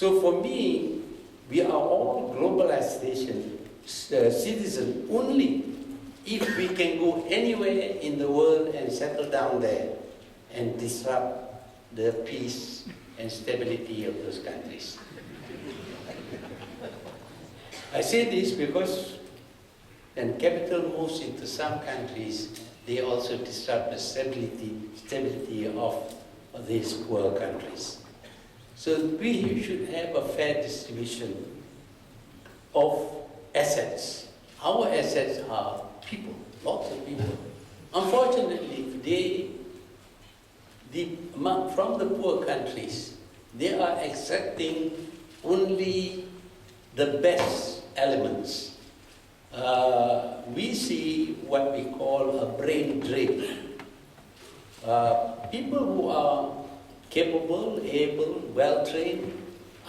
So for me, we are all globalization citizens only if we can go anywhere in the world and settle down there and disrupt the peace and stability of those countries. I say this because when capital moves into some countries, they also disrupt the stability of these poor countries. So we should have a fair distribution of assets. Our assets are people, lots of people. Unfortunately, today, from the poor countries, they are extracting only the best elements. We see what we call a brain drain. People who are capable, able, well-trained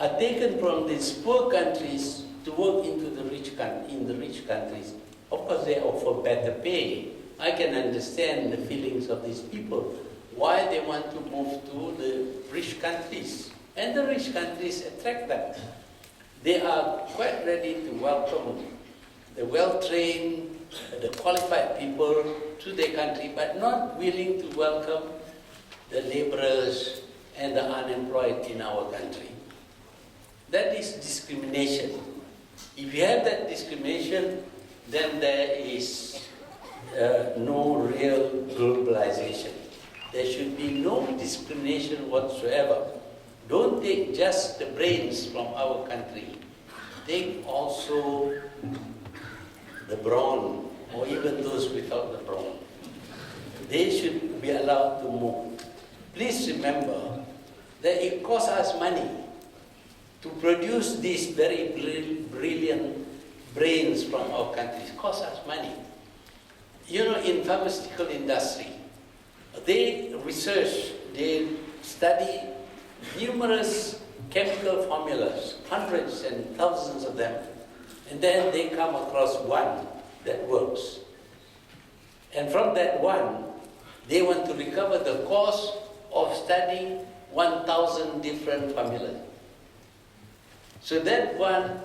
are taken from these poor countries to work in the rich countries. Of course, they offer better pay. I can understand the feelings of these people, why they want to move to the rich countries. And the rich countries attract them. They are quite ready to welcome the well-trained, the qualified people to their country, but not willing to welcome the laborers and the unemployed in our country. That is discrimination. If you have that discrimination, then there is no real globalization. There should be no discrimination whatsoever. Don't take just the brains from our country. Take also the brawn, or even those without the brawn. They should be allowed to move. Please remember that it costs us money to produce these very brilliant brains from our countries. It costs us money. You know, in pharmaceutical industry, they research, they study numerous chemical formulas, hundreds and thousands of them, and then they come across one that works. And from that one, they want to recover the cost of studying 1,000 different formulas. So that one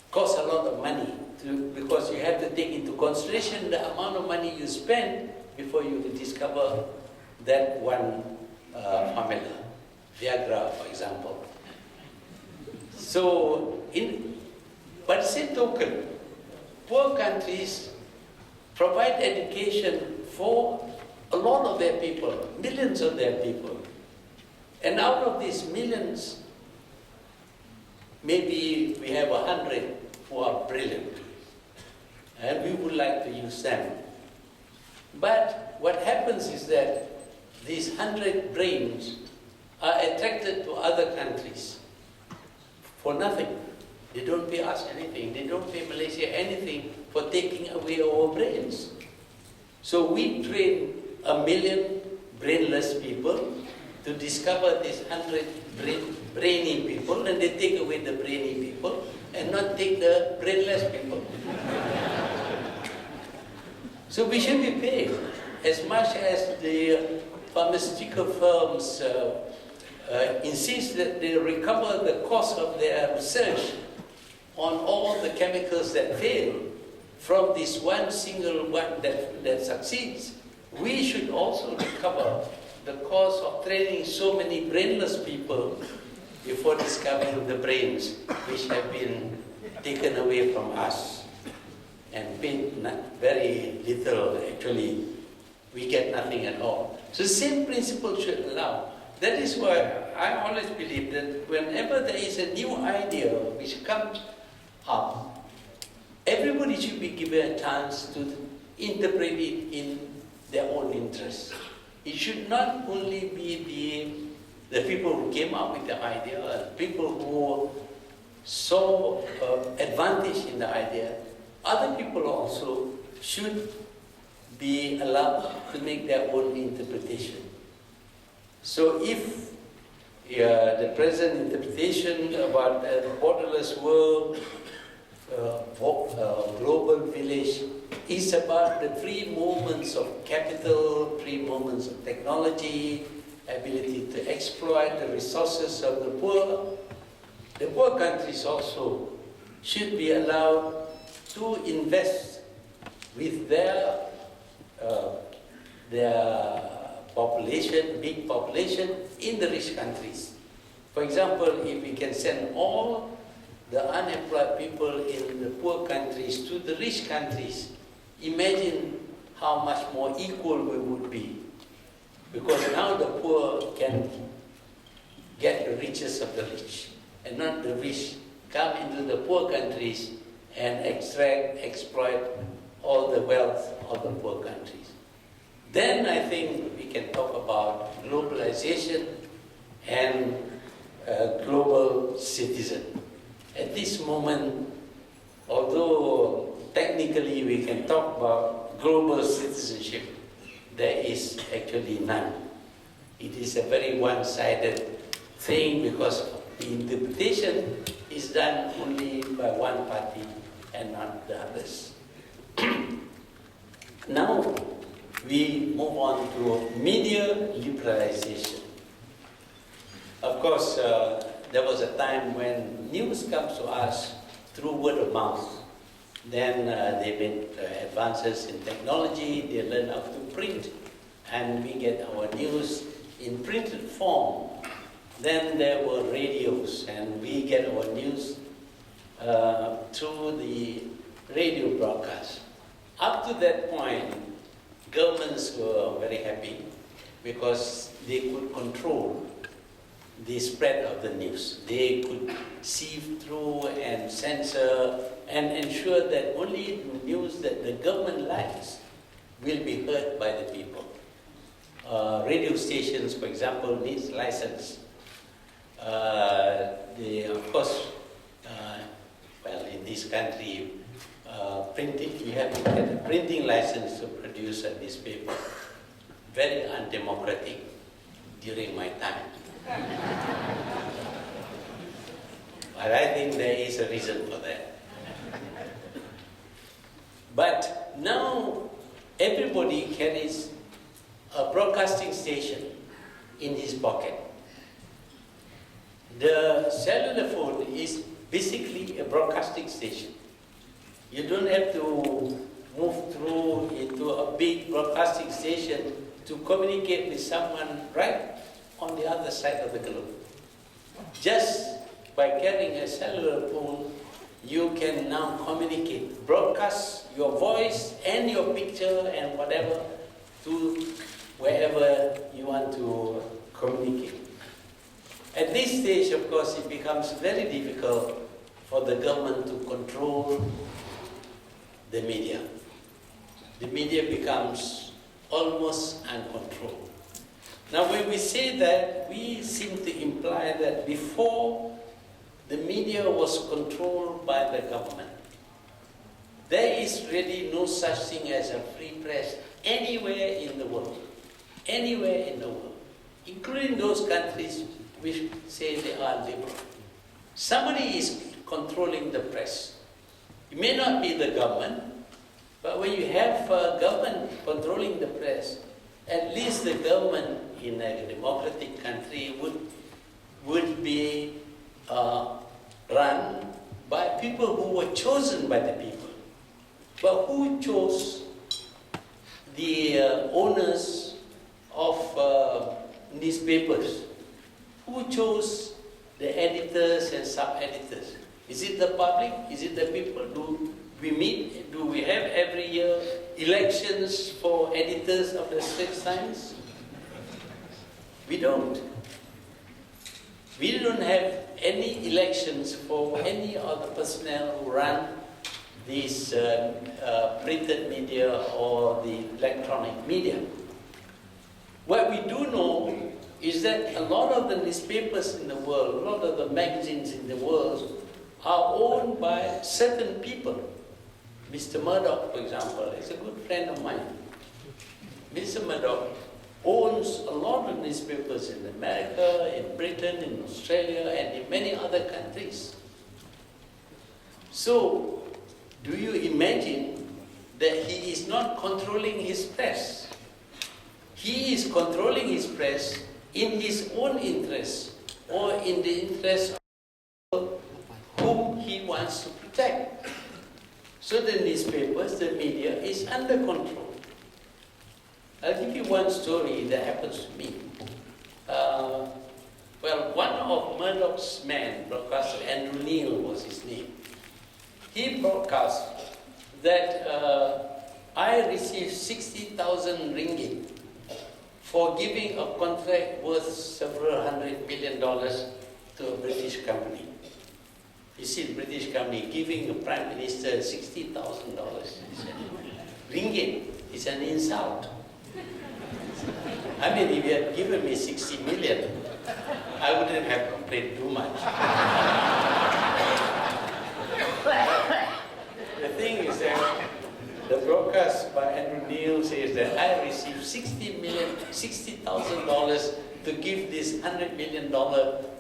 costs a lot of money because you have to take into consideration the amount of money you spend before you discover that one formula, Viagra, for example. So, but same token, poor countries provide education for a lot of their people, millions of their people. And out of these millions, maybe we have 100 who are brilliant, and we would like to use them. But what happens is that these 100 brains are attracted to other countries for nothing. They don't pay us anything. They don't pay Malaysia anything for taking away our brains. So we train 1 million brainless people to discover these 100 brainy people, and they take away the brainy people and not take the brainless people. So we should be paid as much as the pharmaceutical firms insist that they recover the cost of their research on all the chemicals that fail from this one single one that succeeds. We should also recover the cost of training so many brainless people before discovering the brains which have been taken away from us and paid very little. Actually, we get nothing at all. So the same principle should allow. That is why I always believe that whenever there is a new idea which comes up, everybody should be given a chance to interpret it in their own interest. It should not only be the people who came up with the idea, people who saw advantage in the idea. Other people also should be allowed to make their own interpretation. So if the present interpretation about the borderless world, global village, is about the free movements of capital, free movements of technology, ability to exploit the resources of the poor countries also should be allowed to invest with their population, big population, in the rich countries. For example, if we can send all the unemployed people in the poor countries to the rich countries, imagine how much more equal we would be. Because now the poor can get the riches of the rich, and not the rich come into the poor countries and exploit all the wealth of the poor countries. Then I think we can talk about globalization and global citizen. At this moment, although technically we can talk about global citizenship, there is actually none. It is a very one-sided thing because the interpretation is done only by one party and not the others. Now we move on to media liberalization. Of course, there was a time when news comes to us through word of mouth. Then they made advances in technology, they learned how to print, and we get our news in printed form. Then there were radios, and we get our news through the radio broadcast. Up to that point, governments were very happy because they could control the spread of the news. They could sieve through and censor and ensure that only the news that the government likes will be heard by the people. Radio stations, for example, needs license. Of course, well, in this country, you have to get a printing license to produce a newspaper. Very undemocratic during my time. But I think there is a reason for that. But now everybody carries a broadcasting station in his pocket. The cellular phone is basically a broadcasting station. You don't have to move through into a big broadcasting station to communicate with someone right on the other side of the globe. Just by carrying a cellular phone, you can now communicate, broadcast your voice and your picture and whatever to wherever you want to communicate. At this stage, of course, it becomes very difficult for the government to control the media. The media becomes almost uncontrolled. Now, when we say that, we seem to imply that before the media was controlled by the government, there is really no such thing as a free press anywhere in the world. Anywhere in the world, including those countries which say they are liberal. Somebody is controlling the press. It may not be the government, but when you have a government controlling the press, at least the government in a democratic country would be run by people who were chosen by the people. But who chose the owners of newspapers? Who chose the editors and sub-editors? Is it the public? Is it the people? Do we meet? Do we have every year elections for editors of the Straits Times? We don't. We don't have any elections for any of the personnel who run these printed media or the electronic media. What we do know is that a lot of the newspapers in the world, a lot of the magazines in the world are owned by certain people. Mr. Murdoch, for example, is a good friend of mine. Mr. Murdoch owns a lot of newspapers in America, in Britain, in Australia, and in many other countries. So, do you imagine that he is not controlling his press? He is controlling his press in his own interest or in the interest of whom he wants to protect. So the newspapers, the media is under control. I'll give you one story that happens to me. Well, one of Murdoch's men, broadcaster Andrew Neil was his name, he broadcast that I received 60,000 ringgit for giving a contract worth several $100 million to a British company. You see, the British company giving the Prime Minister $60,000. Ringgit is an insult. I mean, if you had given me 60 million, I wouldn't have complained too much. The thing is that the broadcast by Andrew Neil says that I received $60,000 to give this $100 million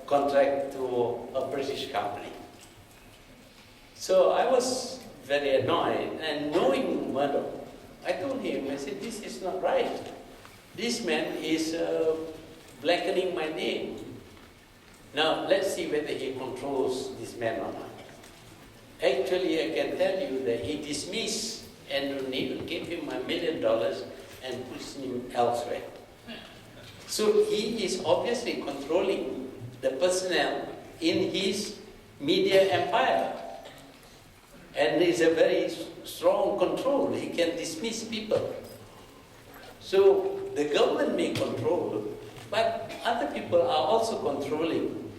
contract to a British company. So I was very annoyed, and knowing Murdoch, I told him, I said, this is not right. This man is blackening my name. Now, let's see whether he controls this man or not. Actually, I can tell you that he dismissed Andrew Neil, gave him $1 million, and pushed him elsewhere. So he is obviously controlling the personnel in his media empire. And there's a very strong control. He can dismiss people. So the government may control, but other people are also controlling.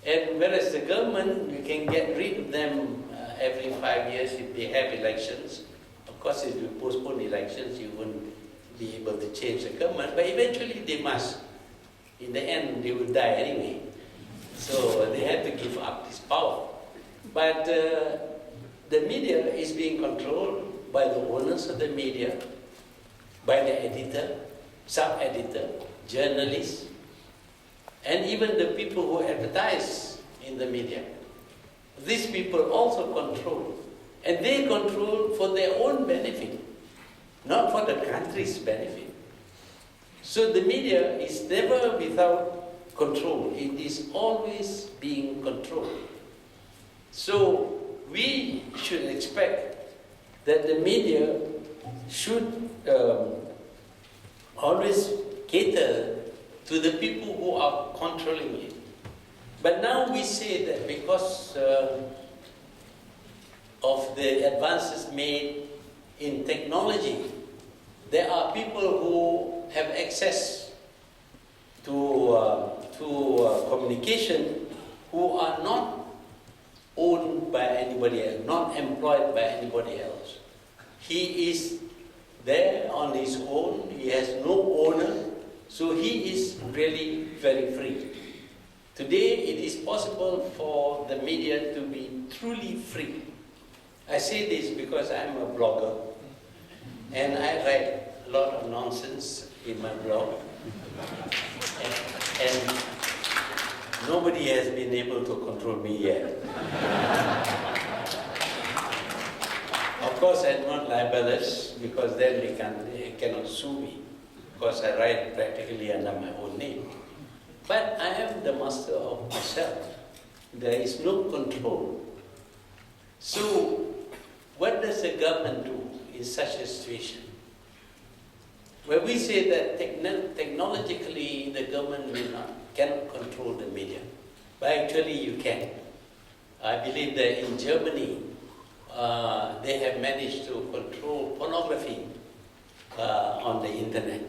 And whereas the government, you can get rid of them every 5 years if they have elections. Of course, if you postpone elections, you won't be able to change the government, but eventually they must. In the end, they will die anyway. So they have to give up this power. But the media is being controlled by the owners of the media, by the editor, sub-editor, journalists, and even the people who advertise in the media. These people also control. And they control for their own benefit, not for the country's benefit. So the media is never without control. It is always being controlled. So we should expect that the media should always cater to the people who are controlling it. But now we say that because of the advances made in technology, there are people who have access to communication who are not owned by anybody else, not employed by anybody else. He is there on his own, he has no owner, so he is really very free. Today it is possible for the media to be truly free. I say this because I'm a blogger and I write a lot of nonsense in my blog, and nobody has been able to control me yet. Of course, I'm not libelous because then they cannot sue me because I write practically under my own name. But I am the master of myself. There is no control. So, what does the government do in such a situation? Where we say that technologically the government cannot control the media, but actually you can. I believe that in Germany, they have managed to control pornography on the internet.